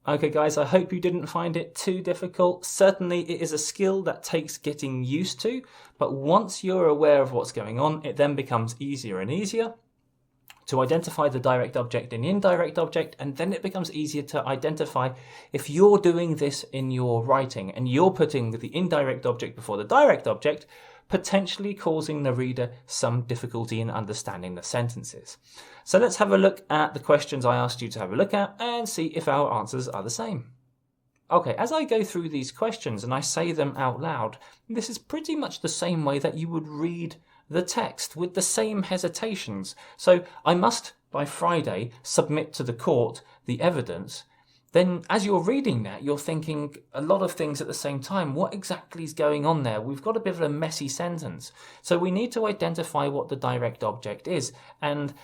Okay guys, I hope you didn't find it too difficult. Certainly it is a skill that takes getting used to, but once you're aware of what's going on, it then becomes easier and easier to identify the direct object and the indirect object, and then it becomes easier to identify if you're doing this in your writing and you're putting the indirect object before the direct object, potentially causing the reader some difficulty in understanding the sentences. So let's have a look at the questions I asked you to have a look at and see if our answers are the same. Okay, as I go through these questions and I say them out loud, this is pretty much the same way that you would read the text with the same hesitations. So I must, by Friday, submit to the court the evidence. Then as you're reading that, you're thinking a lot of things at the same time. What exactly is going on there? We've got a bit of a messy sentence. So we need to identify what the direct object is. And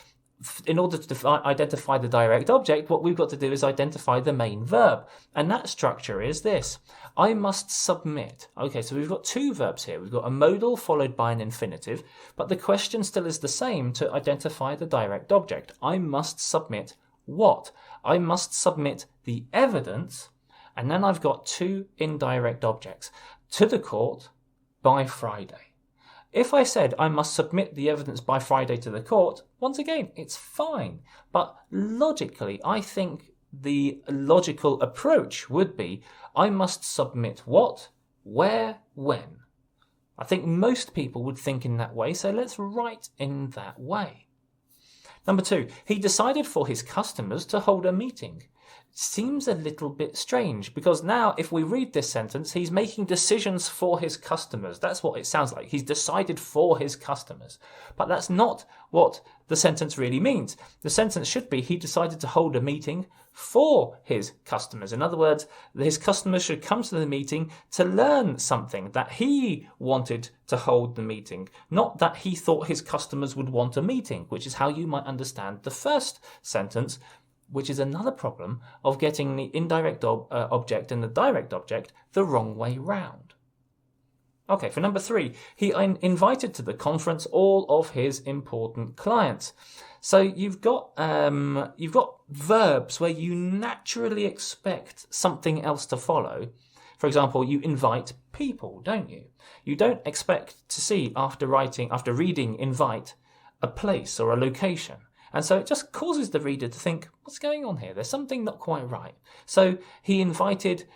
in order to identify the direct object, what we've got to do is identify the main verb. And that structure is this. I must submit. Okay, so we've got two verbs here. We've got a modal followed by an infinitive, but the question still is the same to identify the direct object. I must submit what? I must submit the evidence, and then I've got two indirect objects to the court by Friday. If I said I must submit the evidence by Friday to the court, once again, it's fine. But logically, I think the logical approach would be I must submit what, where, when. I think most people would think in that way, so let's write in that way. Number 2, he decided for his customers to hold a meeting. Seems a little bit strange because now if we read this sentence, he's making decisions for his customers. That's what it sounds like. He's decided for his customers. But that's not what the sentence really means. The sentence should be he decided to hold a meeting for his customers. In other words, his customers should come to the meeting to learn something, that he wanted to hold the meeting, not that he thought his customers would want a meeting, which is how you might understand the first sentence, which is another problem of getting the indirect object and the direct object the wrong way round. Okay, for number 3, he invited to the conference all of his important clients. So you've got verbs where you naturally expect something else to follow. For example, you invite people, don't you? You don't expect to see after reading invite a place or a location. And so it just causes the reader to think, what's going on here? There's something not quite right. So he invited,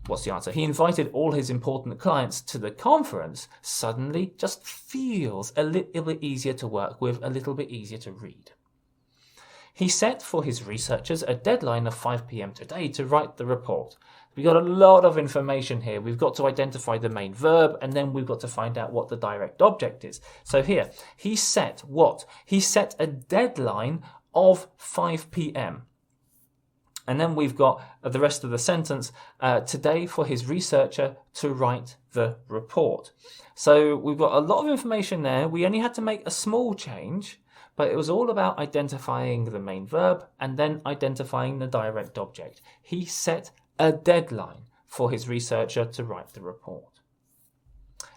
what's the answer? He invited all his important clients to the conference. Suddenly just feels a little bit easier to work with, a little bit easier to read. He set for his researchers a deadline of 5 p.m. today to write the report. We've got a lot of information here. We've got to identify the main verb, and then we've got to find out what the direct object is. So here, he set what? He set a deadline of 5 p.m. And then we've got the rest of the sentence, today for his researcher to write the report. So we've got a lot of information there. We only had to make a small change, but it was all about identifying the main verb and then identifying the direct object. He set a deadline for his researcher to write the report.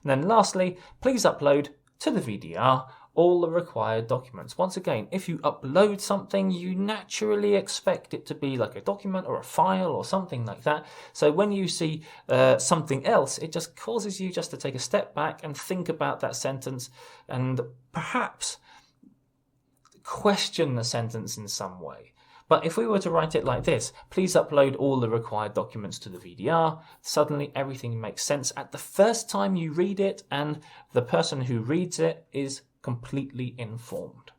And then lastly, please upload to the VDR all the required documents. Once again, if you upload something, you naturally expect it to be like a document or a file or something like that. So when you see something else, it just causes you just to take a step back and think about that sentence and perhaps question the sentence in some way. But if we were to write it like this, please upload all the required documents to the VDR, suddenly everything makes sense at the first time you read it, and the person who reads it is completely informed.